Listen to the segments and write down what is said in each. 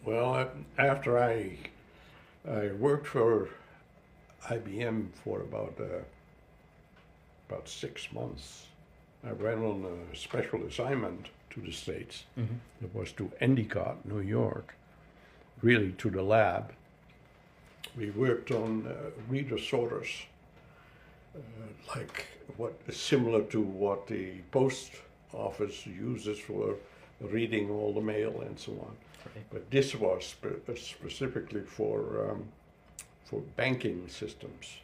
Well, after I worked for IBM for about 6 months. I went on a special assignment to the States. It was to Endicott, New York, really to the lab. We worked on reader sorters, like what is similar to what the post office uses for reading all the mail and so on. Right. But this was specifically for banking systems.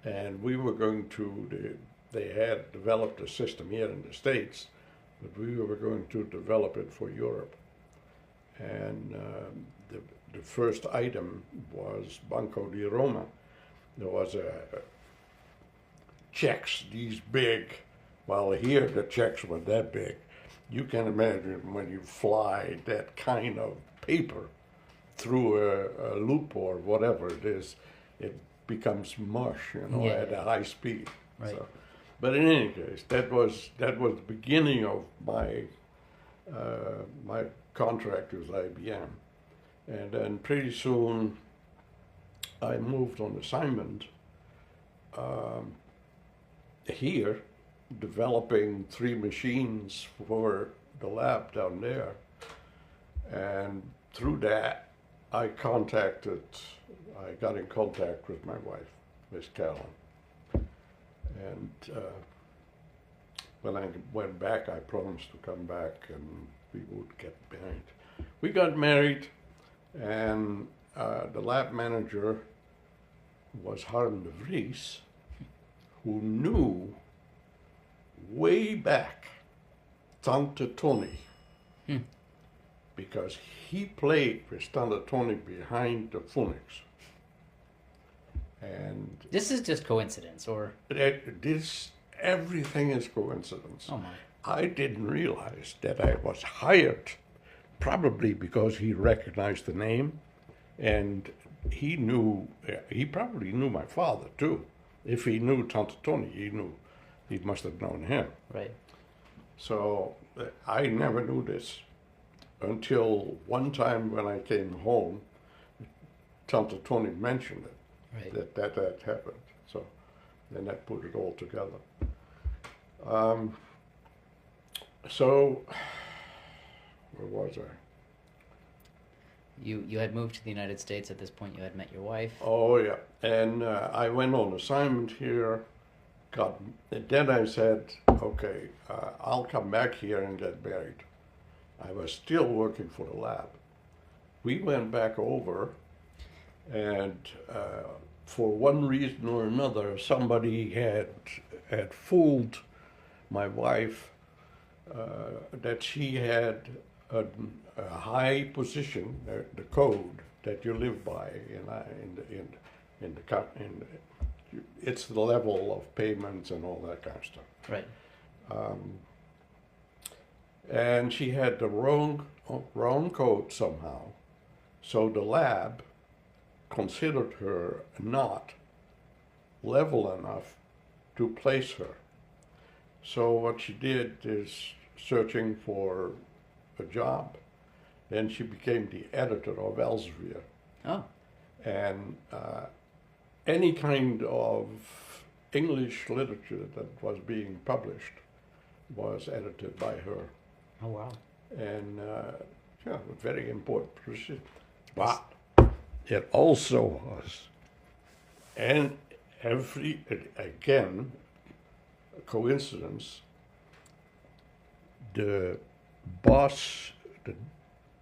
And we were going to, they had developed a system here in the States, but we were going to develop it for Europe. And the first item was Banco di Roma. There was checks, these big, well, here the checks were that big. You can imagine when you fly that kind of paper through a loop or whatever it is, it becomes mush, at a high speed. Right. So, but in any case, that was the beginning of my my contract with IBM, and then pretty soon I moved on assignment here, developing 3 machines for the lab down there, and through that I got in contact with my wife, Miss Carolyn. And when I went back, I promised to come back and we would get married. We got married, and the lab manager was Harm de Vries, who knew way back Tante Tony, because he played with Tante Tony behind the Phoenix. And This is just coincidence, or? everything is coincidence. Oh my. I didn't realize that I was hired, probably because he recognized the name, and he probably knew my father too. If he knew Tante Tony, he must have known him. Right. So I never knew this until one time when I came home, Tante Tony mentioned it. Right. That happened. So then I put it all together. So where was I? You had moved to the United States at this point. You had met your wife. Oh yeah, and I went on assignment here. And then I said, okay, I'll come back here and get married. I was still working for the lab. We went back over, and for one reason or another, somebody had fooled my wife that she had a high position, the code that you live by it's the level of payments and all that kind of stuff. Right. And she had the wrong code somehow, so the lab considered her not level enough to place her. So what she did is searching for a job, and she became the editor of Elsevier. Oh. And any kind of English literature that was being published was edited by her. Oh wow. And a very important position. But it also was, and again, coincidence, the boss, the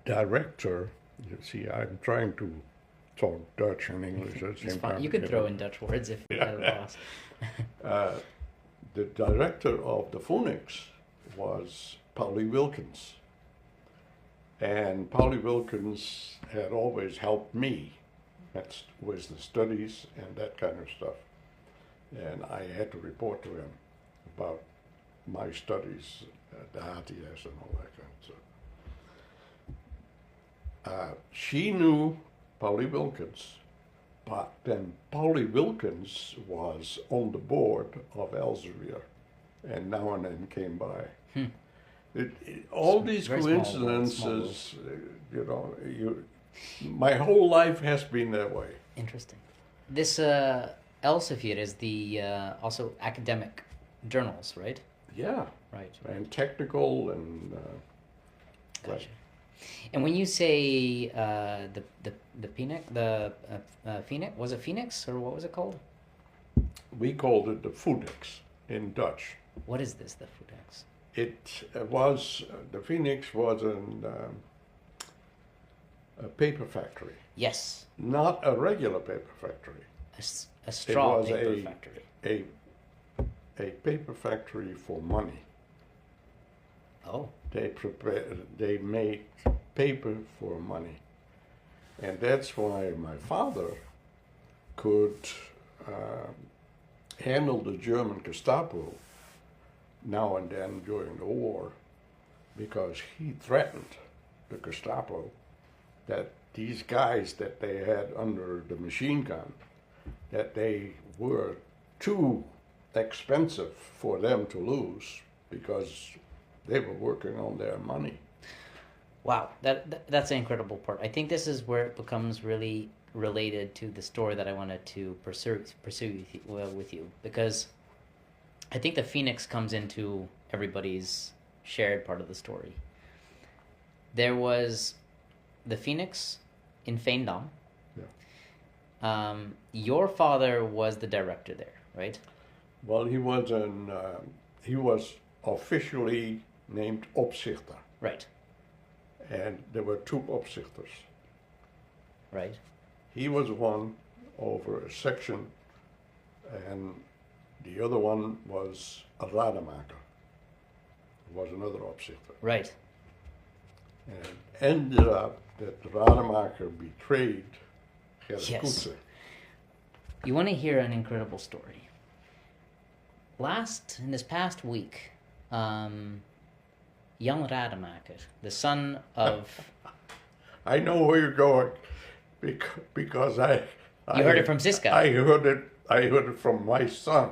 director, you see, I'm trying to talk Dutch and English at the same It's fine. time. You can throw in Dutch words if you have a boss. The director of the Phoenix was Paulie Wilkins. And Paulie Wilkins had always helped me with the studies and that kind of stuff. And I had to report to him about my studies, the HTS and all that kind of stuff. She knew Paulie Wilkins, but then Paulie Wilkins was on the board of Elsevier, and now and then came by. All these Very small coincidences, my whole life has been that way. Interesting. This Elsevier is the also academic journals, right? Yeah, Right. and technical and Gotcha. And when you say the Phoenix, Phoenix, was it Phoenix or what was it called? we called it the Phoenix in Dutch. What is this, the Phoenix? It was the Phoenix was a paper factory, Yes, not a regular paper factory. a straw was paper a- factory. A paper factory for money. Oh, They made paper for money, and that's why my father could handle the German Gestapo now and then during the war, because he threatened the Gestapo that these guys that they had under the machine gun, that they were too expensive for them to lose because they were working on their money. wow, that's the incredible part. I think this is where it becomes really related to the story that I wanted to pursue with you, because I think the Phoenix comes into everybody's shared part of the story. There was the Phoenix in Veendam. Yeah. Your father was the director there, right? Well, he was officially named opzichter, Right, and there were two opzichters. right. He was one over a section, and the other one was a rademaker, was another opzichter. Right. And it ended up that the rademaker betrayed Gerrit Yes. Koetse. You want to hear an incredible story? In this past week, Jan Rademacher, the son of... I know where you're going because I heard it from Siska. I heard it from my son.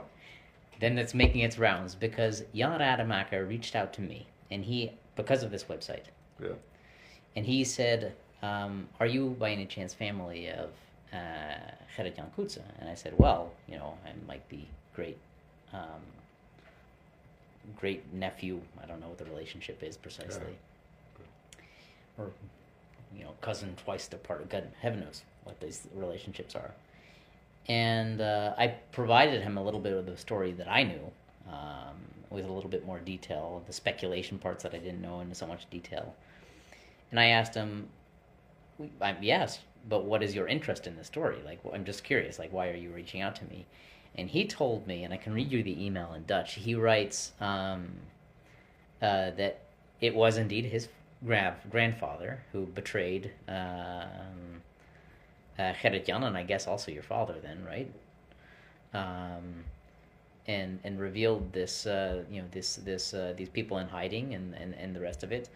Then it's making its rounds, because Jan Rademacher reached out to me, and because of this website, Yeah. and he said, are you by any chance family of Gerrit Jan Koetse? And I said, well, I might be great nephew. I don't know what the relationship is precisely. Or, cousin twice apart. God, heaven knows what these relationships are. And I provided him a little bit of the story that I knew, with a little bit more detail, the speculation parts that I didn't know in so much detail. And I asked him, yes, but what is your interest in the story? Like, I'm just curious, like, why are you reaching out to me? And he told me, and I can read you the email in Dutch, he writes that it was indeed his grandfather who betrayed Gerrit Jan, and I guess also your father then, right? And revealed this, these people in hiding and the rest of it.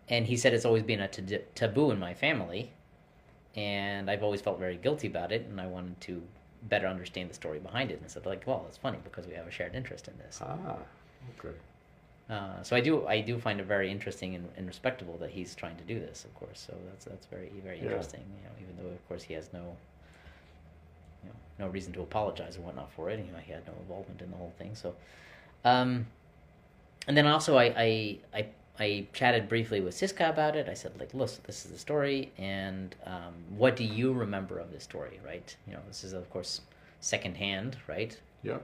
And he said it's always been a taboo in my family, and I've always felt very guilty about it, and I wanted to better understand the story behind it. And said, well, it's funny because we have a shared interest in this. Ah, okay. So I do find it very interesting and respectable that he's trying to do this, of course. So that's very, very interesting. Even though of course he has no reason to apologize or whatnot for it. He had no involvement in the whole thing. So, and then also I chatted briefly with Siska about it. I said, look, this is the story, and what do you remember of this story, right? This is, of course, secondhand, right? Yeah.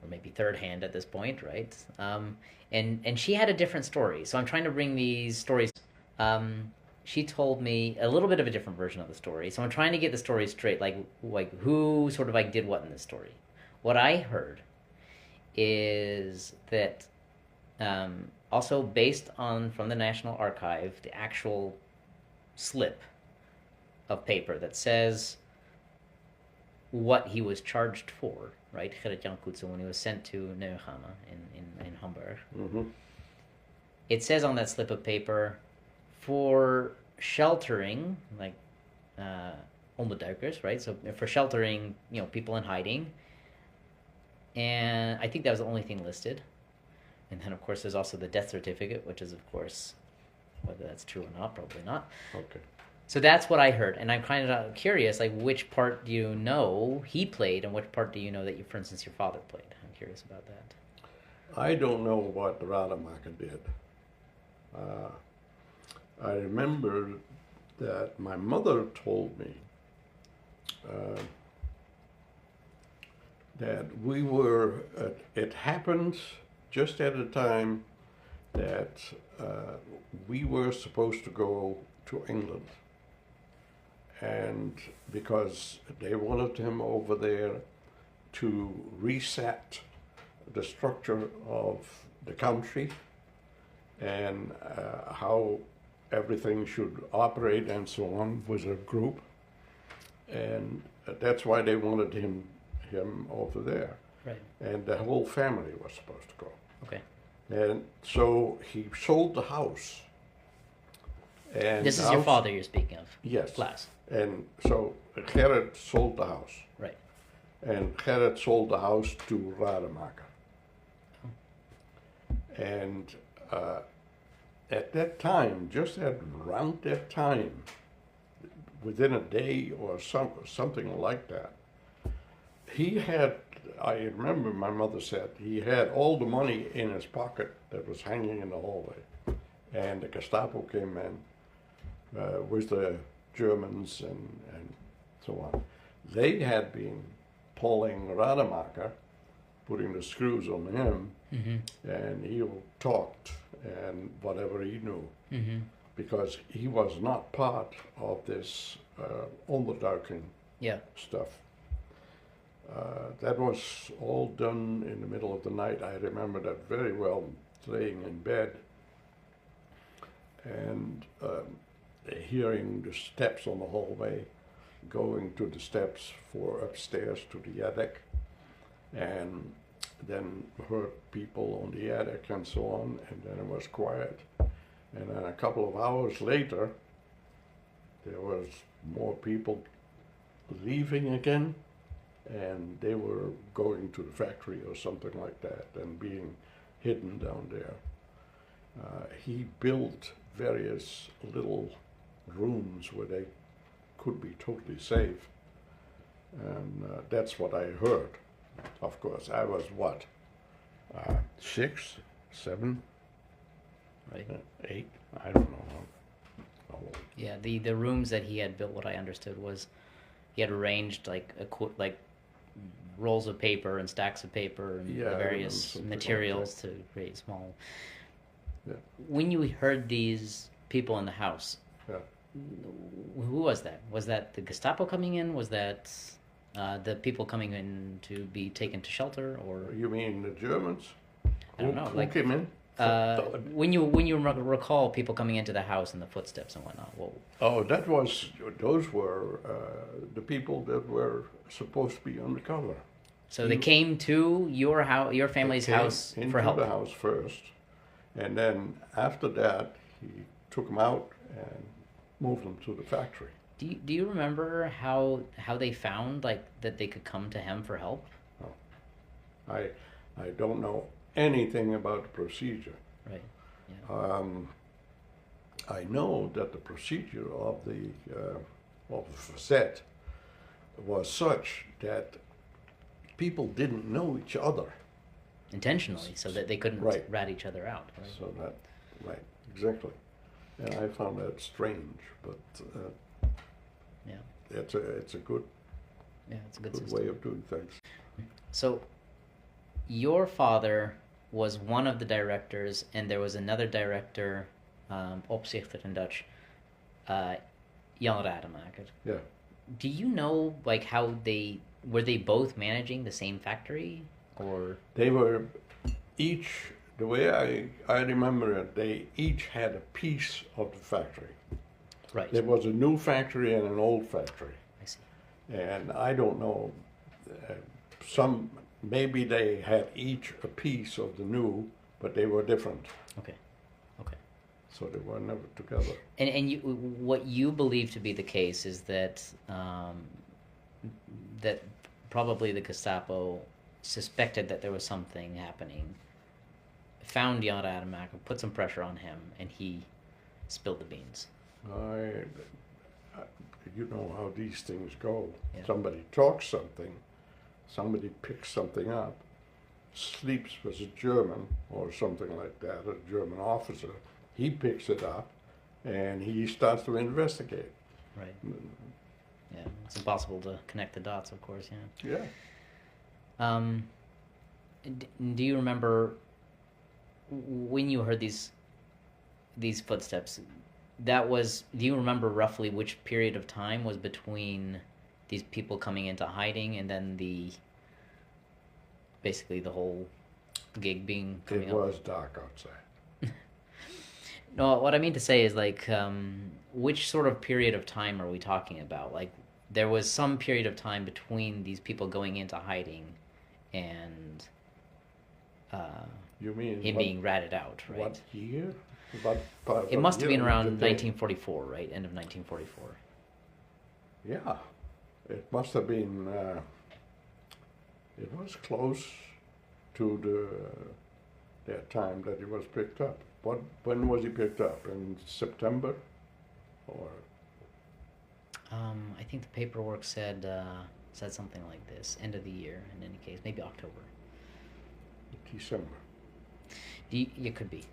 Or maybe third hand at this point, right? And she had a different story. So I'm trying to bring these stories. She told me a little bit of a different version of the story. So I'm trying to get the story straight, like who sort of did what in this story. What I heard is that also based on, from the National Archive, the actual slip of paper that says what he was charged for, right? Gerrit Jan Koetse, when he was sent to Neuengamme in Hamburg. Mm-hmm. It says on that slip of paper, for sheltering, onderduikers, right? So for sheltering, people in hiding. And I think that was the only thing listed. And then, of course, there's also the death certificate, which is, of course, whether that's true or not, probably not. Okay. So that's what I heard, and I'm kind of curious, like, which part do you know he played, and which part do you know that, for instance, your father played? I'm curious about that. I don't know what Rademacher did. I remember that my mother told me that it happened just at a time that we were supposed to go to England. And because they wanted him over there to reset the structure of the country and how everything should operate and so on with a group. And that's why they wanted him over there. Right. And the whole family was supposed to go. Okay. And so he sold the house. And This is your father you're speaking of? Yes. Klaas. And so Gerrit sold the house. Right. And Gerrit sold the house to Rademacher. Oh. And at that time, just at around that time, within a day or something like that, he had, I remember my mother said, he had all the money in his pocket that was hanging in the hallway. And the Gestapo came in with the Germans and so on. They had been pulling Rademacher, putting the screws on him, and he talked and whatever he knew, because he was not part of this onderduiking stuff. That was all done in the middle of the night. I remember that very well, laying in bed and hearing the steps on the hallway, going to the steps for upstairs to the attic, and then heard people on the attic and so on, and then it was quiet. And then a couple of hours later, there was more people leaving again, and they were going to the factory or something like that and being hidden down there. He built various little rooms where they could be totally safe, and that's what I heard. Of course, I was what, 6, 7, Right. 8, I don't know how old. Yeah, the rooms that he had built, what I understood was, he had arranged like rolls of paper and stacks of paper and the various materials to create small. Yeah. When you heard these people in the house, who was that? Was that the Gestapo coming in? Was that the people coming in to be taken to shelter, or You mean the Germans? I don't know, Who like came in? when you recall people coming into the house and the footsteps and whatnot? Oh, those were the people that were supposed to be undercover. So they came to your house, your family's house for help. Into the house first, and then after that, he took them out and moved them to the factory. Do you remember how they found that they could come to him for help? Oh. I don't know anything about the procedure. Right. Yeah. I know that the procedure of the facet was such that people didn't know each other. Intentionally, so that they couldn't rat each other out. Right? So right, exactly. And I found that strange, but it's a good it's a good way system. of doing things. So, your father was one of the directors, and there was another director, opzichter in Dutch, Jan Rademacher. Yeah. Do you know how were they both managing the same factory, or They were each, the way I remember it, they each had a piece of the factory. right? There was a new factory and an old factory. I see. And I don't know, maybe they had each a piece of the new, but they were different. Okay. So they were never together. And what you believe to be the case is that that probably the Gestapo suspected that there was something happening found Jan Rademacher, put some pressure on him, and he spilled the beans. You know how these things go. Yeah. Somebody talks something, somebody picks something up, sleeps with a German or something like that, a German officer. He picks it up, and he starts to investigate. Right. Yeah, it's impossible to connect the dots, of course. Yeah. Yeah. Do you remember when you heard these footsteps? Do you remember roughly which period of time was between these people coming into hiding and then basically the whole gig being coming up? It was dark outside. No, what I mean to say is which sort of period of time are we talking about? Like, there was some period of time between these people going into hiding and You mean him being ratted out, right? What year? It must have been around 1944, right? End of 1944. Yeah, it must have been. It was close to that time that he was picked up. When was he picked up? In September, or? I think the paperwork said something like this: end of the year. In any case, maybe October. December. It could be.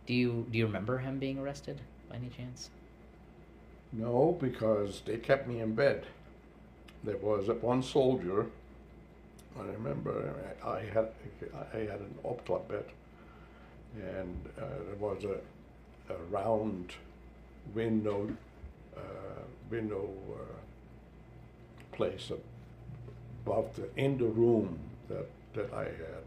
Do you remember him being arrested by any chance? No, because they kept me in bed. There was one soldier. I remember I had an opklap bed, and there was a round window place above in the room that I had.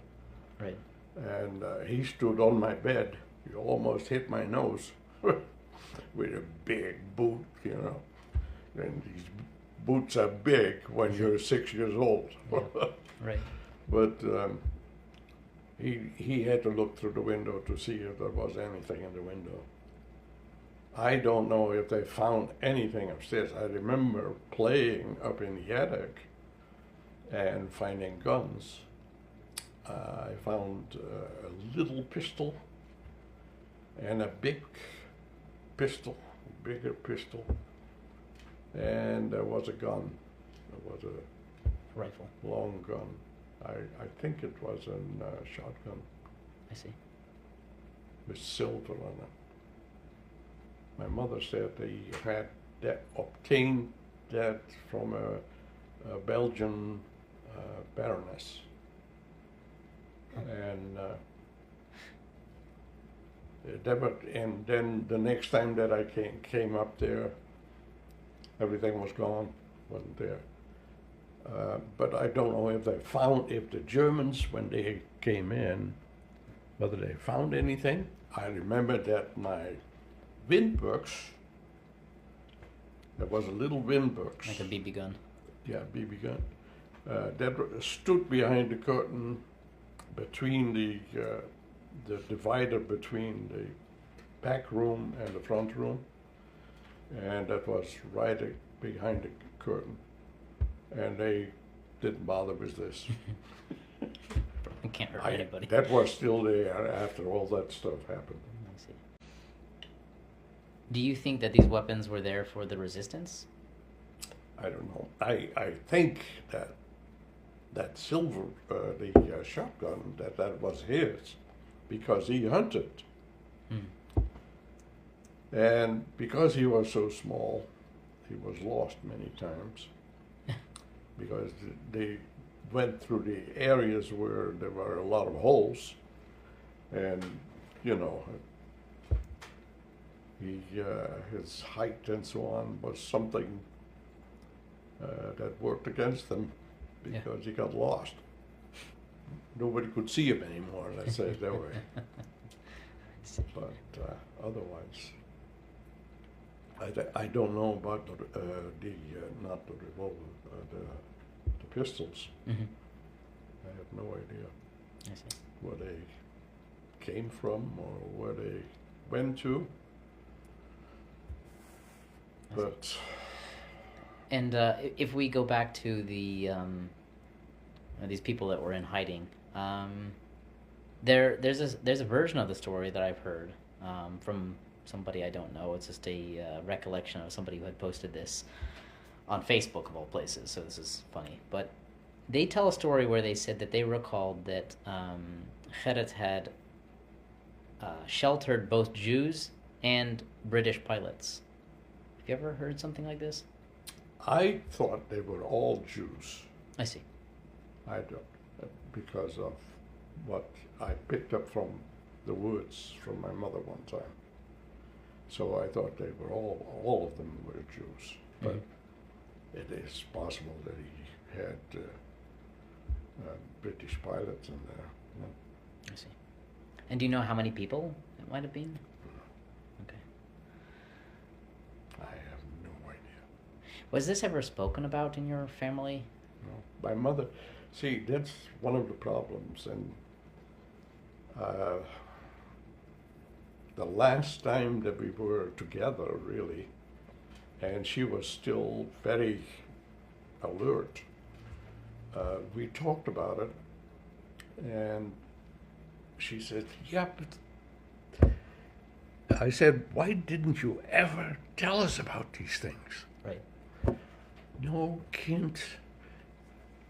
Right. And he stood on my bed. He almost hit my nose with a big boot, you know. And these boots are big when you're 6 years old. Yeah. Right. But he had to look through the window to see if there was anything in the window. I don't know if they found anything upstairs. I remember playing up in the attic and finding guns. I found a little pistol and a big pistol, bigger pistol, and there was a gun. There was a rifle, long gun. I think it was a shotgun. I see. With silver on it. My mother said they had obtained that from a Belgian baroness. And and then the next time that I came up there, everything was gone, wasn't there. But I don't know if the Germans, when they came in, whether they found anything. I remember that my windbugs, there was a little windbugs. Like a BB gun. Yeah, BB gun. That stood behind the curtain between the divider between the back room and the front room, and that was right behind the curtain, and they didn't bother with this. It can't hurt anybody. That was still there after all that stuff happened. I see. Do you think that these weapons were there for the resistance? I don't know. I think that silver, the shotgun, that was his, because he hunted. And because he was so small, he was lost many times, because they went through the areas where there were a lot of holes, and, you know, his height and so on was something that worked against him, because he got lost. Nobody could see him anymore, let's say it that way. But otherwise, I don't know about not the revolver, the pistols. Mm-hmm. I have no idea I see. where they came from or where they went to. But and if we go back to the these people that were in hiding, there's a version of the story that I've heard from somebody I don't know. It's just a recollection of somebody who had posted this on Facebook of all places. So this is funny, but they tell a story where they said that they recalled that Gerrit had sheltered both Jews and British pilots. Have you ever heard something like this? I thought they were all Jews. I see. I don't, because of what I picked up from the words from my mother one time. So I thought they were all of them were Jews. But it is possible that he had British pilots in there. Yeah. I see. And do you know how many people it might have been? Okay. I have no idea. Was this ever spoken about in your family? No. My mother, see, that's one of the problems. And the last time that we were together, really, and she was still very alert, we talked about it, and she said, yeah, but I said, why didn't you ever tell us about these things? Right. No, kind,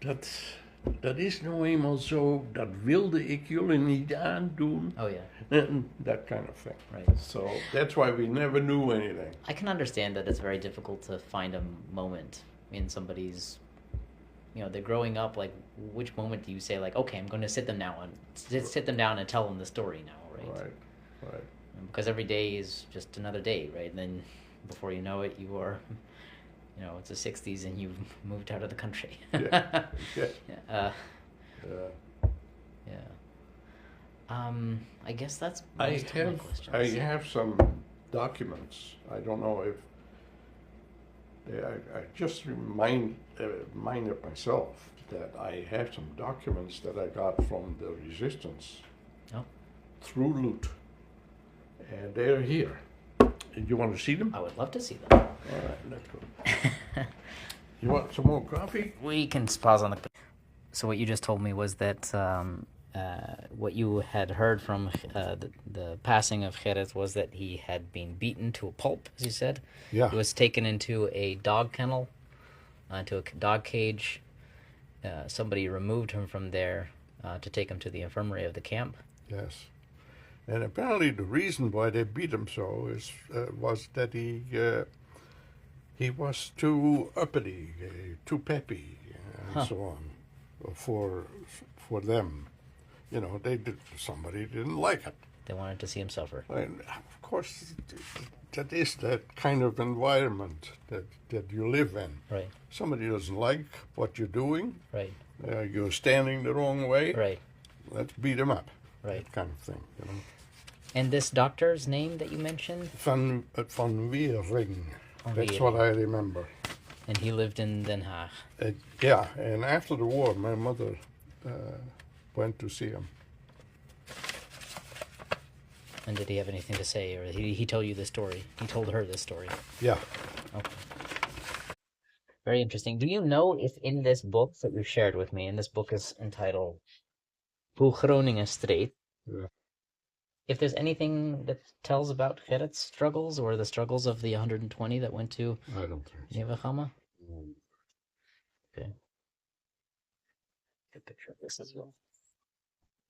dat is nou eenmaal zo, dat wilde ik jullie niet aandoen. Oh, yeah. And that kind of thing. Right. So that's why we never knew anything. I can understand that it's very difficult to find a moment in somebody's, they're growing up, like, which moment do you say, like, okay, I'm going to sit them down and tell them the story now, right? Right. Because every day is just another day, right? And then before you know it, you are, it's the 60s and you've moved out of the country. Yeah. Yeah. I guess that's most of my questions. I have some documents. I don't know if I just reminded myself that I have some documents that I got from the resistance through loot, and they're here. You want to see them? I would love to see them. All right, let's go. You want some more coffee? We can pause on the. So what you just told me was that what you had heard from the passing of Gerrit was that he had been beaten to a pulp, as you said. Yeah. He was taken into a dog kennel, into a dog cage. Somebody removed him from there to take him to the infirmary of the camp. Yes. And apparently the reason why they beat him so was that he was too uppity, too peppy, and so on, for them. Somebody didn't like it. They wanted to see him suffer. And of course, that is that kind of environment that you live in. Right. Somebody doesn't like what you're doing. Right. You're standing the wrong way. Right. Let's beat him up. Right. That kind of thing. And this doctor's name that you mentioned? Van Weering. That's what I remember. And he lived in Den Haag. Yeah, and after the war, my mother went to see him. And did he have anything to say, or he told you the story? He told her this story. Yeah. Okay. Very interesting. Do you know if in this book that you shared with me, and this book is entitled Hoe Groningen Streed, if there's anything that tells about Gerrit's struggles or the struggles of the 120 that went to I don't think so. Neuengamme? Okay. Get a picture of this as well.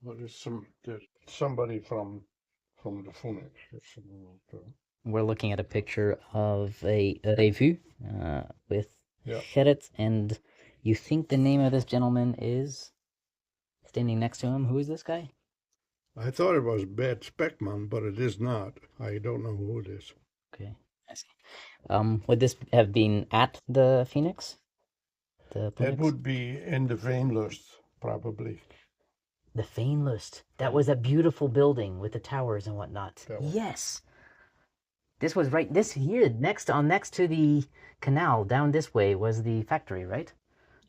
Well, there's somebody from the Phoenix. We're looking at a picture of a revue with Gerrit, and you think the name of this gentleman is standing next to him. Who is this guy? I thought it was Bert Speckman, but it is not. I don't know who it is. Okay, I see. Would this have been at the Phoenix? That would be in the Veenlust, probably. The Veenlust. That was a beautiful building with the towers and whatnot. Yes. This was right. This here, next to the canal, down this way, was the factory, right?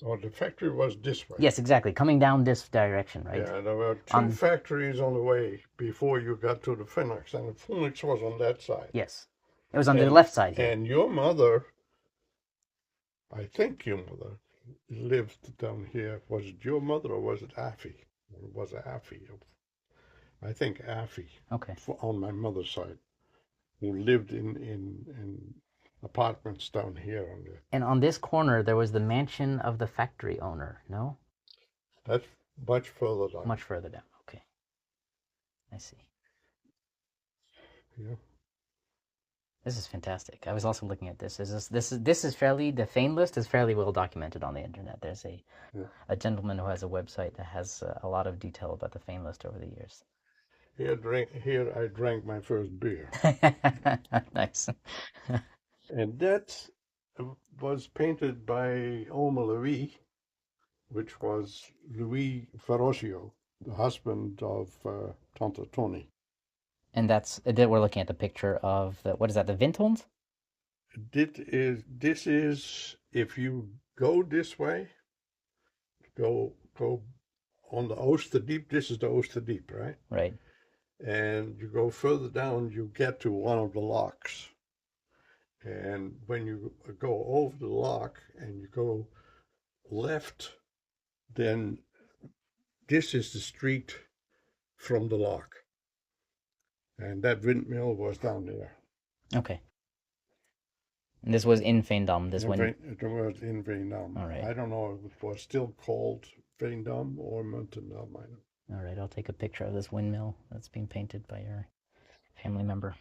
Oh, the factory was this way. Yes, exactly. Coming down this direction, right? Yeah, there were two factories on the way before you got to the Phoenix, and the Phoenix was on that side. Yes. It was on the left side here. And your mother, I think your mother, lived down here. Was it your mother or was it Affie? It was Affie. I think Affy, Okay. on my mother's side, who lived in apartments down here on the. And on this corner, there was the mansion of the factory owner, no? That's much further down. Much further down. Okay. I see. Yeah. This is fantastic. I was also looking at this. This is fairly, the fame list is fairly well documented on the internet. There's a gentleman who has a website that has a lot of detail about the fame list over the years. Here I drank my first beer. Nice. And that was painted by Oma Louis, which was Louis Ferrocchio, the husband of Tante Tony. And that we're looking at the picture of the, what is that, the Vintons? This is if you go this way, go on the Oosterdiep. This is the Oosterdiep, right? Right. And you go further down, you get to one of the locks. And when you go over the lock and you go left, then this is the street from the lock. And that windmill was down there. Okay. And this was in Veendam. It was in Veendam. All right. I don't know if it was still called Veendam or Muntendam. All right, I'll take a picture of this windmill that's being painted by your family member.